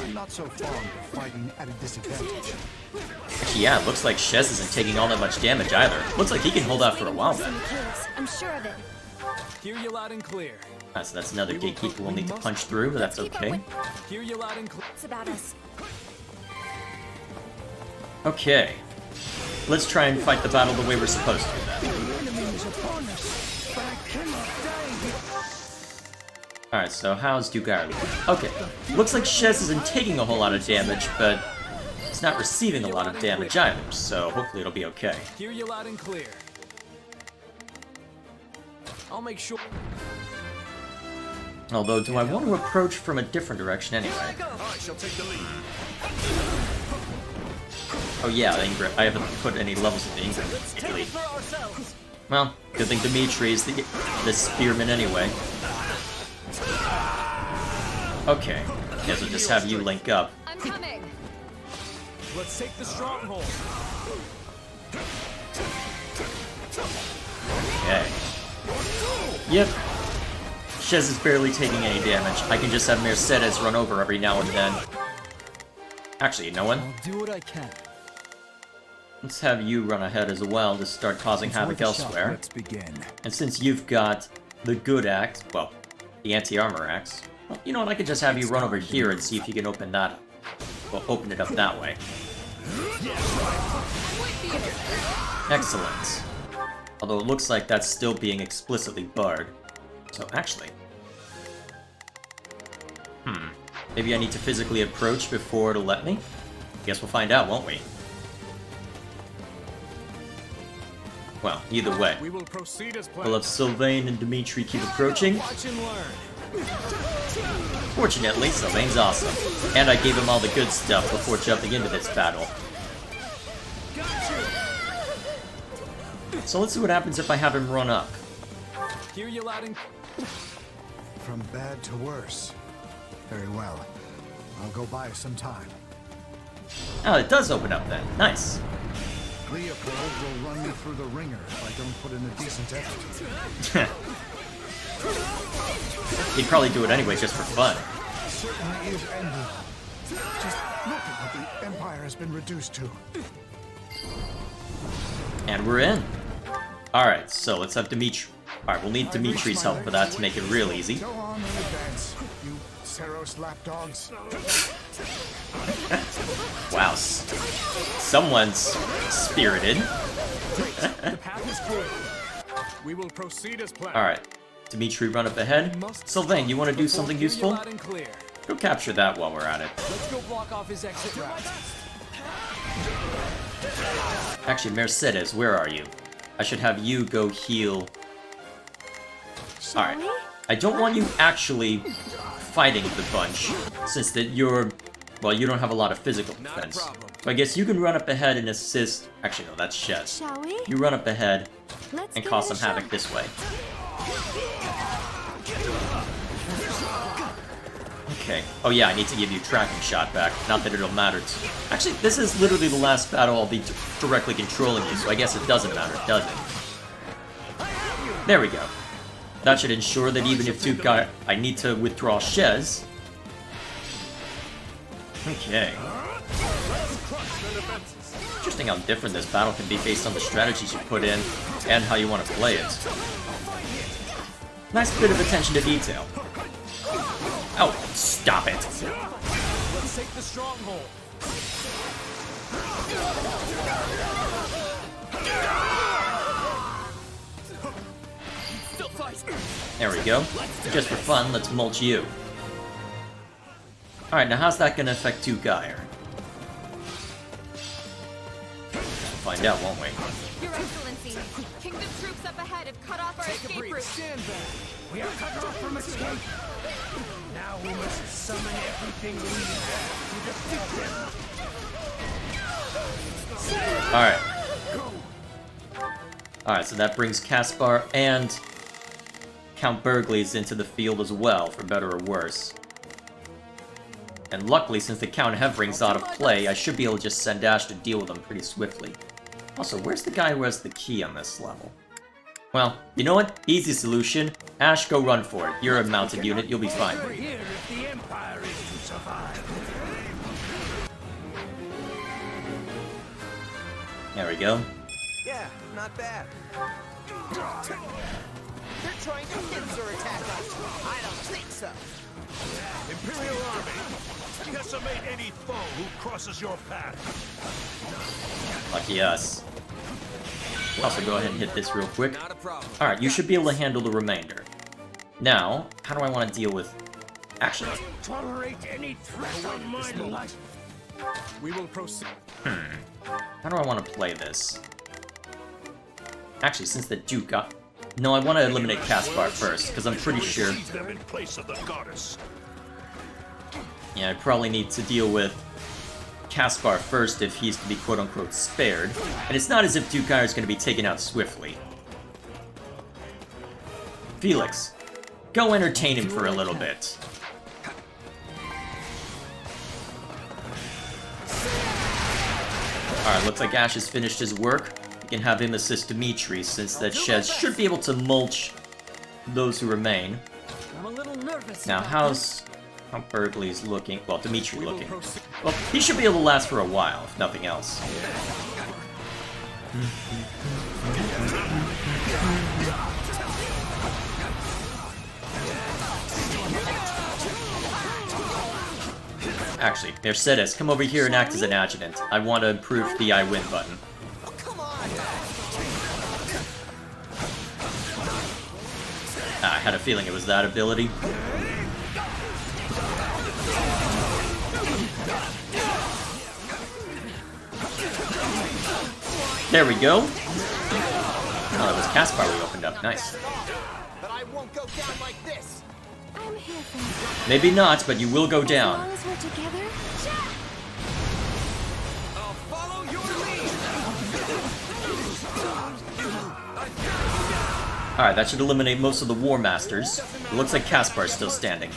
I'm not so fond of fighting at a disadvantage. Yeah, it looks like Shez isn't taking all that much damage either. Looks like he can hold out for a while then. I'm sure of it. Hear you loud and clear. So that's another gatekeeper we'll need to punch through, but that's okay. Hear you loud and clear. It's about us. Okay. Let's try and fight the battle the way we're supposed to then. Alright, so how's Duke Ire looking? Okay. Looks like Shez isn't taking a whole lot of damage, but he's not receiving a lot of damage either, so hopefully it'll be okay. Hear you loud and clear. I'll make sure. Although, do I want to approach from a different direction anyway? I shall take the lead. Oh yeah, I haven't put any levels of Ingrid immediately. Well, good thing Dimitri is the spearman anyway. Okay, guess I'll just have you link up. I'm coming. Let's take the stronghold. Okay. Yep. Shez is barely taking any damage. I can just have Mercedes run over every now and then. Actually, you know what? I'll do what I can. Let's have you run ahead as well to start causing havoc elsewhere. Let's begin. And since you've got the good axe, well, the anti-armor axe, well, you know what? I could just have you run over here and see if you can open that up. Well, open it up that way. Excellent. Although it looks like that's still being explicitly barred. So actually... Maybe I need to physically approach before it'll let me? Guess we'll find out, won't we? Well, either way. We will proceed as planned. We'll have Sylvain and Dimitri keep approaching. Watch and learn. Fortunately, Sylvain's awesome. And I gave him all the good stuff before jumping into this battle. So let's see what happens if I have him run up. Hear you loud and... From bad to worse. Very well. I'll go buy some time. Oh, it does open up then. Nice. Leopold will run me through the ringer if I don't put in a decent effort. He'd probably do it anyway just for fun. Certainly is ended. Just look at what the Empire has been reduced to. And we're in. Alright, so let's have Dimitri. Alright, we'll need Dimitri's help for that to make it real easy. Go on in advance, you Seros lapdogs. Wow, someone's spirited. The path is clear. We will proceed as planned. Alright, Dimitri, run up ahead. Sylvain, you want to do something useful? Go capture that while we're at it. Let's go block off his exit route. Actually, Mercedes, where are you? I should have you go heal. Alright. I don't want you actually fighting the bunch, since that you're... Well, you don't have a lot of physical defense. So I guess you can run up ahead and assist... Actually, no, that's Shez. Shall we? You run up ahead Let's and give cause it a some havoc shot. this way. Okay. Oh yeah, I need to give you tracking shot back. Not that it'll matter. Actually, this is literally the last battle I'll be directly controlling you, so I guess it doesn't matter, does it? There we go. That should ensure that even if Duke got... I need to withdraw Shez. Okay. Interesting how different this battle can be based on the strategies you put in and how you want to play it. Nice bit of attention to detail. Oh, stop it. Let's take the stronghold. Still fight. There we go. Just for fun, let's mulch you. Alright, now how's that gonna affect Duke Iron? We'll find out, won't we? Your Excellency, Kingdom troops up ahead have cut off our escape route. We are cut off from escape. Now we must summon everything we have to defeat them. Alright. Alright, so that brings Caspar and Count Burgleys into the field as well, for better or worse. And luckily, since the Count Hevering's out of play, I should be able to just send Ash to deal with them pretty swiftly. Also, where's the guy who has the key on this level? Well, you know what? Easy solution. Ash, go run for it. You're a mounted unit, you'll be fine. We're here if the Empire is to survive. There we go. Yeah, not bad. They're trying to pincer attack us. I don't think so. Imperial Army, decimate any foe who crosses your path. Lucky us. Also, go ahead and hit this real quick. Alright, you should be able to handle the remainder. Now, how do I want to deal with... Actually... Tolerate any threat on my life. We will proceed. How do I want to play this? Actually, since the Duke got... No, I want to eliminate Caspar first, because I'm pretty sure... Them in place of the goddess. Yeah, I probably need to deal with Caspar first if he's to be quote-unquote spared. And it's not as if Duke Iron's going to be taken out swiftly. Felix, go entertain him for a little bit. Alright, looks like Ash has finished his work. We can have him assist Dimitri, since that Shez should be able to mulch those who remain. I'm a little nervous. Now, how's Burgley's looking? Well, Dimitri looking. Well, he should be able to last for a while, if nothing else. Actually, Mercedes, come over here and act as an adjutant. I want to improve the I win button. I had a feeling it was that ability. There we go. Oh, that was Caspar we opened up. Nice. But I won't go down like this. I I'm here for you. Maybe not, but you will go down. As long as we're together. I'll follow your lead. Alright, that should eliminate most of the War Masters. It looks like Caspar's still standing.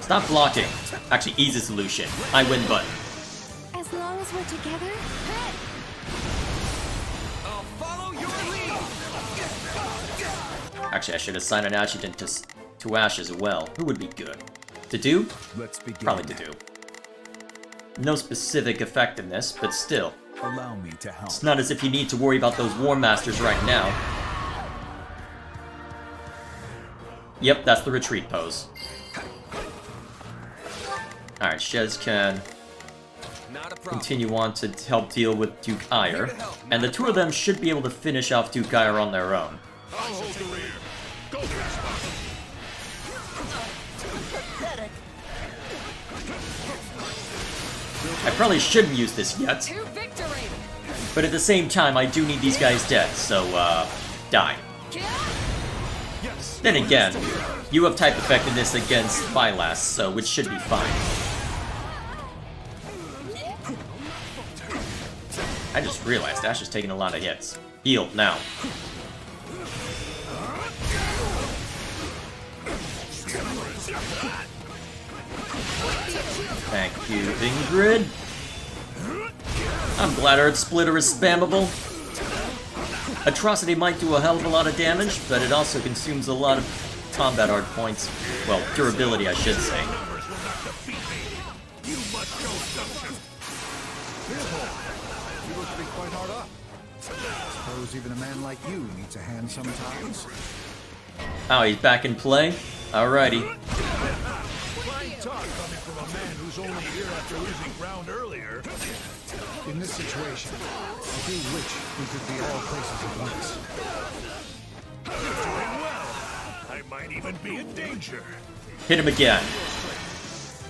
Stop blocking. Actually, easy solution. I win button. As long as we're together. I'll follow your lead. Actually, I should assign an adjutant to Ash as well. Who would be good? To do? Let's begin. Probably to do. No specific effectiveness, but still. Allow me to help. It's not as if you need to worry about those War Masters right now. Yep, that's the retreat pose. Alright, Shez can continue on to help deal with Duke Ire, and the two of them should be able to finish off Duke Ire on their own. I'll hold the rear. Go, I probably shouldn't use this yet, but at the same time, I do need these guys dead, so, die. Then again, you have type effectiveness against Phylas, so it should be fine. I just realized Ash is taking a lot of hits. Heal, now. Thank you, Ingrid. I'm glad Earth Splitter is spammable. Atrocity might do a hell of a lot of damage, but it also consumes a lot of combat art points. Well, durability, I should say. You look to be quite hard up. Suppose even a man like you needs a hand sometimes. Oh, he's back in play? Alrighty. Fine talk coming from a man who's only here after losing ground earlier. In this situation, I do wish we could be all places at once. You're doing well. I might even be in danger. Hit him again.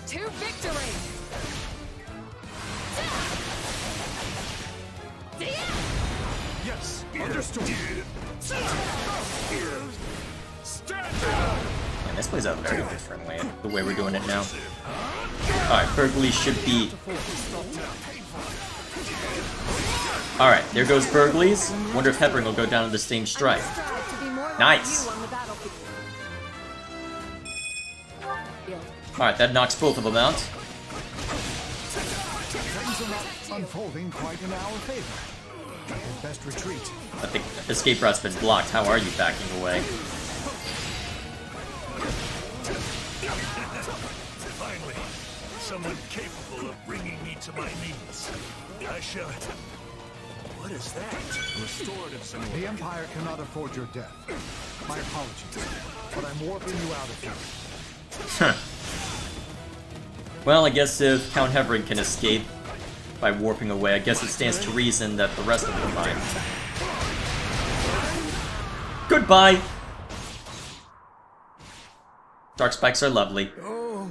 To victory. Yes, understood. Man, this plays out very different way, the way we're doing it now. Alright, Burgley should be... Alright, there goes Burgley's. Wonder if Hebron will go down to the same strike. Nice! Alright, that knocks both of them out. Things are not unfolding quite in our favor. We'd best retreat. I think escape route's been blocked. How are you backing away? Finally, someone capable of bringing me to my knees. I shall... What is that? Restorative symbol. The Empire cannot afford your death. My apologies, but I'm warping you out of here. Huh. Well, I guess if Count Hebron can escape by warping away, I guess it stands to reason that the rest of them might. Goodbye! Dark spikes are lovely. Oh,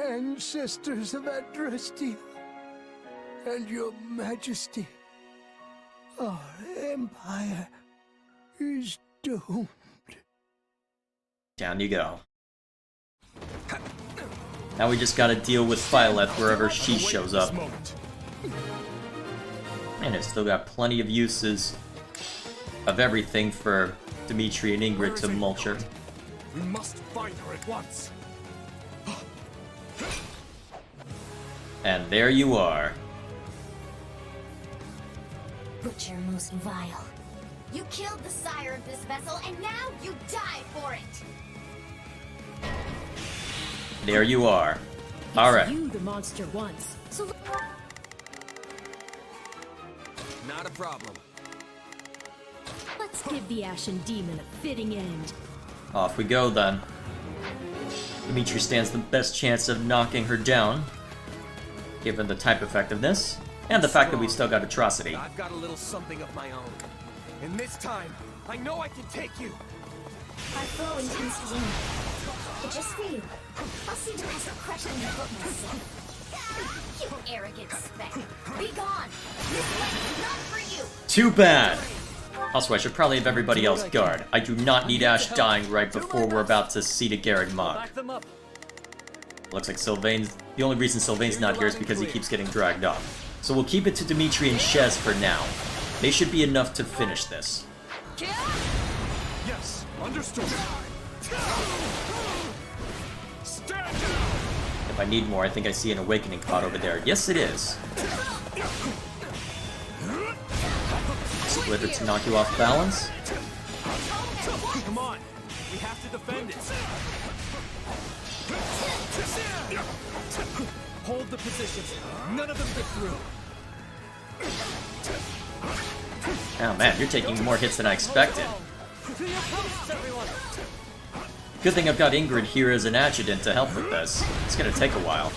ancestors of Adrastia, and your majesty, our empire is doomed. Down you go. Now we just gotta deal with Phylet wherever she shows up. And it's still got plenty of uses of everything for Dimitri and Ingrid to mulch her. We must find her at once. And there you are. Butcher most vile. You killed the sire of this vessel, and now you die for it! There you are. Alright. You the monster once. So Not a problem. let's give the Ashen Demon a fitting end. Off we go then. Dimitri stands the best chance of knocking her down, given the type effectiveness, and the fact that we've still got Atrocity. I've got a little something of my own. And this time, I know I can take you. Our foe intends to win. But just for you, I'll see to it crushing your foot myself. You arrogant speck. Be gone! This land is not for you! Too bad! Also, I should probably have everybody else guard. I do not need Ash dying right before we're about to see to Garreg Mach. Looks like Sylvain's... The only reason Sylvain's not here is because he keeps getting dragged off. So we'll keep it to Dimitri and Shez for now. They should be enough to finish this. Yes, understood. If I need more, I think I see an awakening pot over there. Yes, it is. Splitter to knock you off balance. Come on, we have to defend it. Hold the positions. None of them get through. Oh man, you're taking more hits than I expected. Good thing I've got Ingrid here as an adjutant to help with this. It's gonna take a while.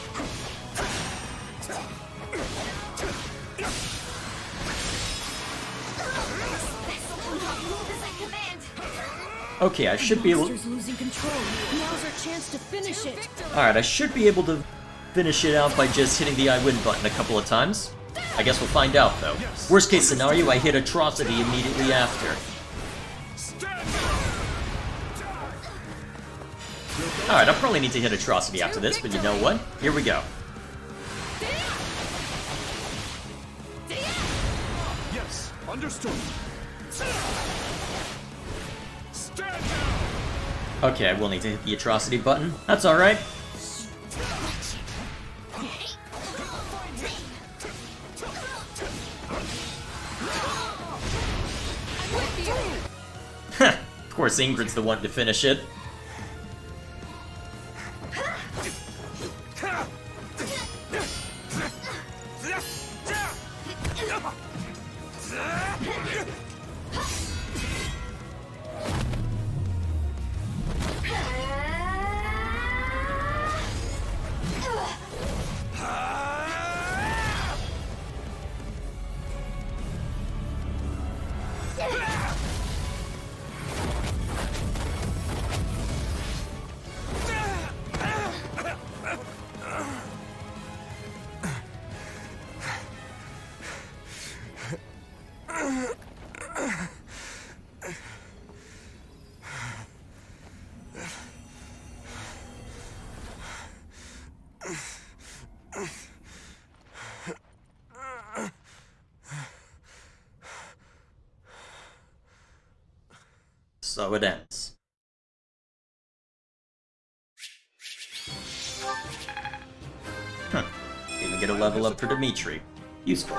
Okay, I should be able... losing control. Now's our chance to finish it. Alright, I should be able to finish it out by just hitting the I win button a couple of times. I guess we'll find out, though. Worst case scenario, I hit Atrocity immediately after. Alright, I'll probably need to hit Atrocity after this, but you know what? Here we go. Yes, understood. Okay, I will need to hit the Atrocity button. That's alright. Of course, Ingrid's the one to finish it. So it ends. Even get a level up for Dimitri. Useful.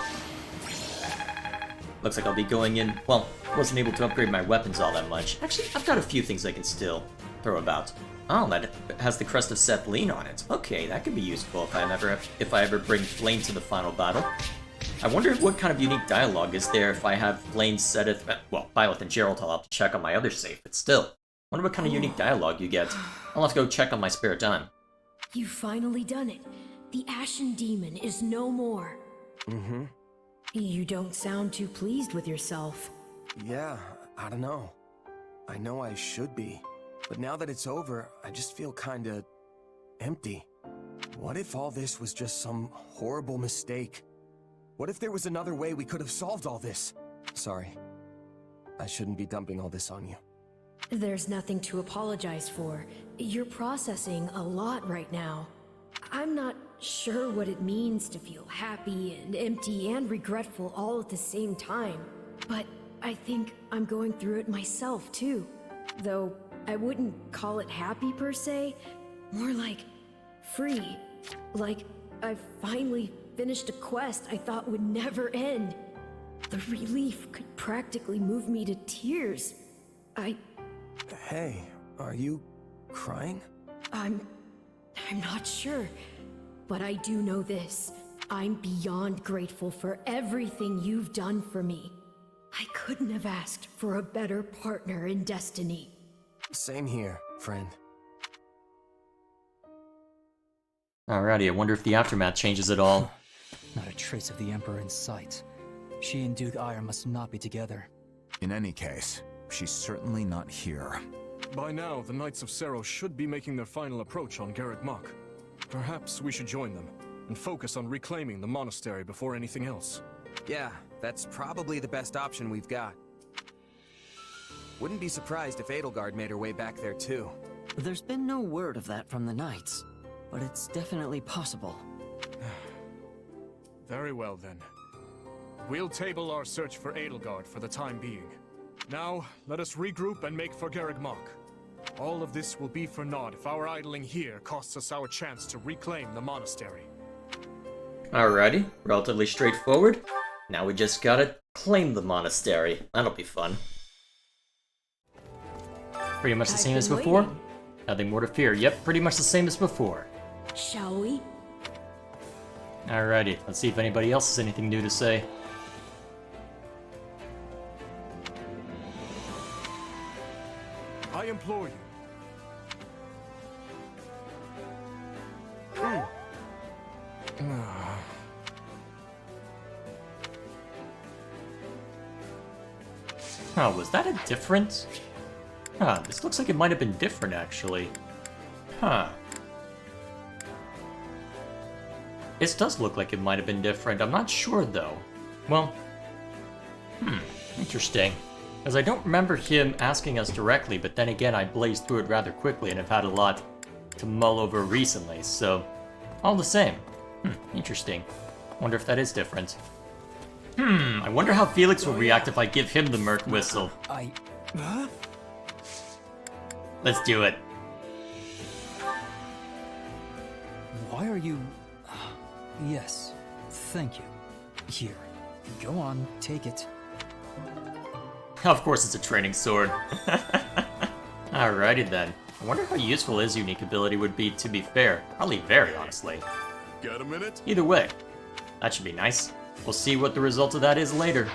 Looks like I'll be going in... Well, wasn't able to upgrade my weapons all that much. Actually, I've got a few things I can still throw about. Oh, that has the crest of Seth Lean on it. Okay, that could be useful if I ever bring Flame to the final battle. I wonder what kind of unique dialogue is there if I have Flame Seteth... Well, Byleth and Jeralt, I'll have to check on my other save, but still. Wonder what kind of unique dialogue you get. I'll have to go check on my spare time. You've finally done it. The Ashen Demon is no more. Mm-hmm. You don't sound too pleased with yourself. Yeah, I don't know. I know I should be. But now that it's over, I just feel kinda... empty. What if all this was just some horrible mistake? What if there was another way we could have solved all this? Sorry. I shouldn't be dumping all this on you. There's nothing to apologize for. You're processing a lot right now. I'm not sure what it means to feel happy and empty and regretful all at the same time. But I think I'm going through it myself too. Though I wouldn't call it happy per se, more like free. Like I've finally finished a quest I thought would never end. The relief could practically move me to tears. Hey, are you crying? I'm not sure. But I do know this. I'm beyond grateful for everything you've done for me. I couldn't have asked for a better partner in destiny. Same here, friend. Alrighty, I wonder if the aftermath changes at all. Not a trace of the Emperor in sight. She and Duke Ire must not be together. In any case, she's certainly not here. By now, the Knights of Sero should be making their final approach on Garreg Mach. Perhaps we should join them, and focus on reclaiming the monastery before anything else. Yeah, That's probably the best option we've got. Wouldn't be surprised if Edelgard made her way back there too. There's been no word of that from the Knights, but it's definitely possible. Very well then. We'll table our search for Edelgard for the time being. Now, let us regroup and make for Garreg-Mach. All of this will be for naught if our idling here costs us our chance to reclaim the monastery. Alrighty, relatively straightforward. Now we just gotta claim the monastery. That'll be fun. Pretty much the same as before. Nothing more to fear. Yep, pretty much the same as before. Shall we? Alrighty, let's see if anybody else has anything new to say. I implore you. Oh, was that a different? Huh, this looks like it might have been different, actually. Huh. This does look like it might have been different. I'm not sure, though. Well, interesting. As I don't remember him asking us directly, but then again, I blazed through it rather quickly and have had a lot to mull over recently, so all the same. Interesting. Wonder if that is different. I wonder how Felix will react if I give him the Merc Whistle. Huh? Let's do it. Why are you... Yes, thank you. Here, go on, take it. Of course it's a training sword. Alrighty then. I wonder how useful his unique ability would be, to be fair. Probably very, honestly. Got a minute? Either way, that should be nice. We'll see what the result of that is later.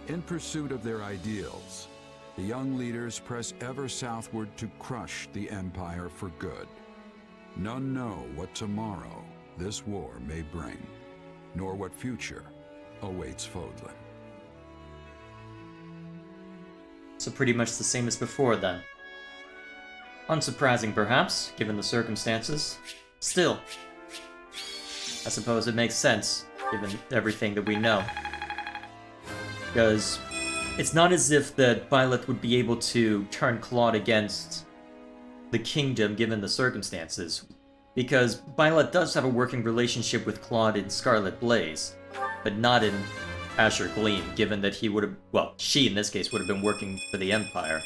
In pursuit of their ideals, the young leaders press ever southward to crush the Empire for good. None know what tomorrow this war may bring, nor what future awaits Fodlan. So pretty much the same as before, then. Unsurprising, perhaps, given the circumstances. Still, I suppose it makes sense, given everything that we know. Because it's not as if that Byleth would be able to turn Claude against the kingdom, given the circumstances. Because Byleth does have a working relationship with Claude in Scarlet Blaze, but not in Azure Gleam, given that he would have, well, she in this case would have been working for the Empire.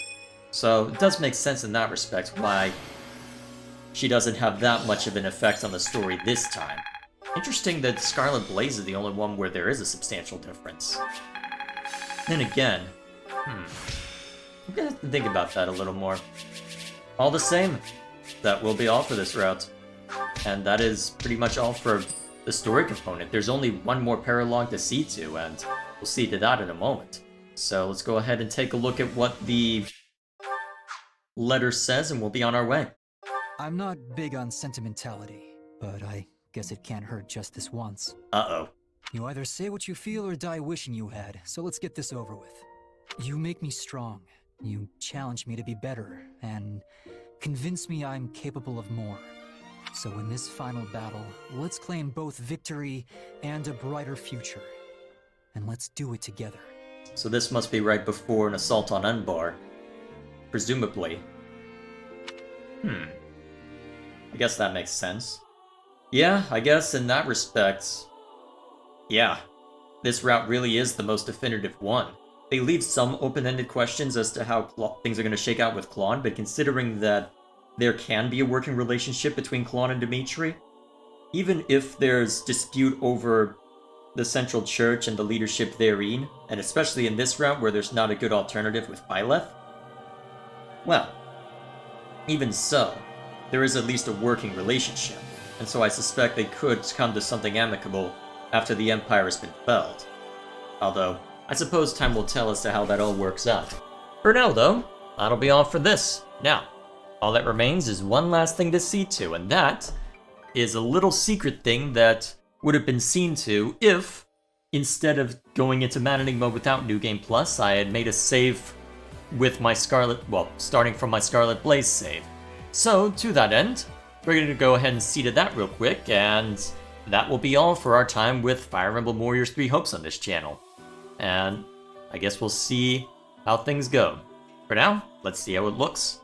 So it does make sense in that respect why she doesn't have that much of an effect on the story this time. Interesting that Scarlet Blaze is the only one where there is a substantial difference. Then again, I'm gonna have to think about that a little more. All the same, that will be all for this route. And that is pretty much all for the story component. There's only one more paralogue to see to, and we'll see to that in a moment. So let's go ahead and take a look at what the letter says, and we'll be on our way. I'm not big on sentimentality, but I guess it can't hurt just this once. Uh-oh. You either say what you feel or die wishing you had, so let's get this over with. You make me strong. You challenge me to be better, and convince me I'm capable of more. So in this final battle, let's claim both victory and a brighter future. And let's do it together. So this must be right before an assault on Unbar. Presumably. I guess that makes sense. Yeah, I guess in that respect, yeah, this route really is the most definitive one. They leave some open-ended questions as to how things are going to shake out with Claude, but considering that there can be a working relationship between Claude and Dimitri, even if there's dispute over the Central Church and the leadership therein, and especially in this route where there's not a good alternative with Byleth, well, even so, there is at least a working relationship, and so I suspect they could come to something amicable after the Empire has been felled. Although, I suppose time will tell as to how that all works out. For now, though, that'll be all for this. Now, all that remains is one last thing to see to, and that is a little secret thing that would have been seen to if, instead of going into managing mode without New Game Plus, I had made a save with my starting from my Scarlet Blaze save. So, to that end, we're going to go ahead and see to that real quick, and that will be all for our time with Fire Emblem Warriors 3 Hopes on this channel. And I guess we'll see how things go. For now, let's see how it looks.